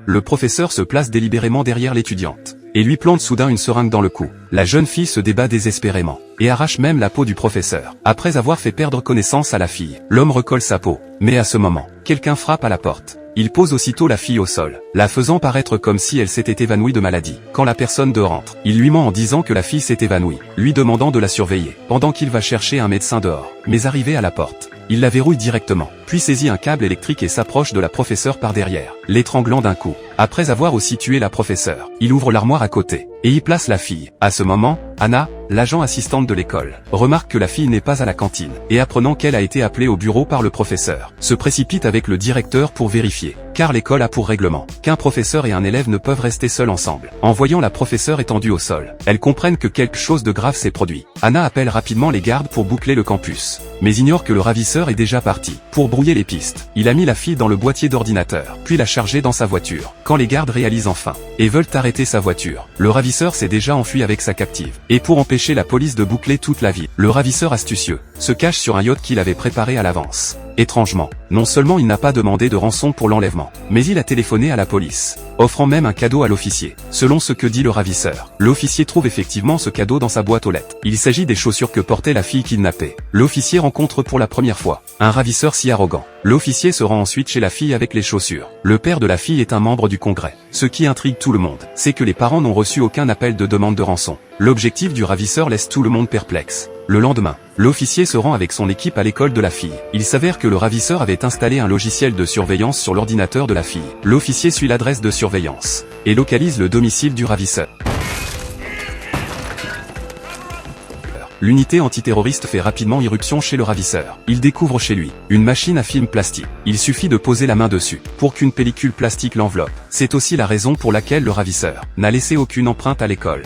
le professeur se place délibérément derrière l'étudiante et lui plante soudain une seringue dans le cou. La jeune fille se débat désespérément et arrache même la peau du professeur. Après avoir fait perdre connaissance à la fille, l'homme recolle sa peau. Mais à ce moment, quelqu'un frappe à la porte. Il pose aussitôt la fille au sol, la faisant paraître comme si elle s'était évanouie de maladie. Quand la personne rentre, il lui ment en disant que la fille s'est évanouie, lui demandant de la surveiller, pendant qu'il va chercher un médecin dehors. Mais arrivé à la porte, il la verrouille directement, puis saisit un câble électrique et s'approche de la professeure par derrière, l'étranglant d'un coup. Après avoir aussi tué la professeure, il ouvre l'armoire à côté, et y place la fille. À ce moment, Anna, l'agent assistante de l'école, remarque que la fille n'est pas à la cantine, et apprenant qu'elle a été appelée au bureau par le professeur, se précipite avec le directeur pour vérifier, car l'école a pour règlement qu'un professeur et un élève ne peuvent rester seuls ensemble. En voyant la professeure étendue au sol, elles comprennent que quelque chose de grave s'est produit. Anna appelle rapidement les gardes pour boucler le campus, mais ignore que le ravisseur est déjà parti. Pour brouiller les pistes, il a mis la fille dans le boîtier d'ordinateur, puis l'a chargée dans sa voiture. Quand les gardes réalisent enfin, et veulent arrêter sa voiture, le ravisseur s'est déjà enfui avec sa captive. Et pour empêcher la police de boucler toute la ville, le ravisseur astucieux se cache sur un yacht qu'il avait préparé à l'avance. Étrangement, non seulement il n'a pas demandé de rançon pour l'enlèvement, mais il a téléphoné à la police, offrant même un cadeau à l'officier. Selon ce que dit le ravisseur, l'officier trouve effectivement ce cadeau dans sa boîte aux lettres. Il s'agit des chaussures que portait la fille kidnappée. L'officier rencontre pour la première fois un ravisseur si arrogant. L'officier se rend ensuite chez la fille avec les chaussures. Le père de la fille est un membre du Congrès. Ce qui intrigue tout le monde, c'est que les parents n'ont reçu aucun appel de demande de rançon. L'objectif du ravisseur laisse tout le monde perplexe. Le lendemain, l'officier se rend avec son équipe à l'école de la fille. Il s'avère que le ravisseur avait installé un logiciel de surveillance sur l'ordinateur de la fille. L'officier suit l'adresse de surveillance et localise le domicile du ravisseur. L'unité antiterroriste fait rapidement irruption chez le ravisseur. Il découvre chez lui une machine à film plastique. Il suffit de poser la main dessus pour qu'une pellicule plastique l'enveloppe. C'est aussi la raison pour laquelle le ravisseur n'a laissé aucune empreinte à l'école.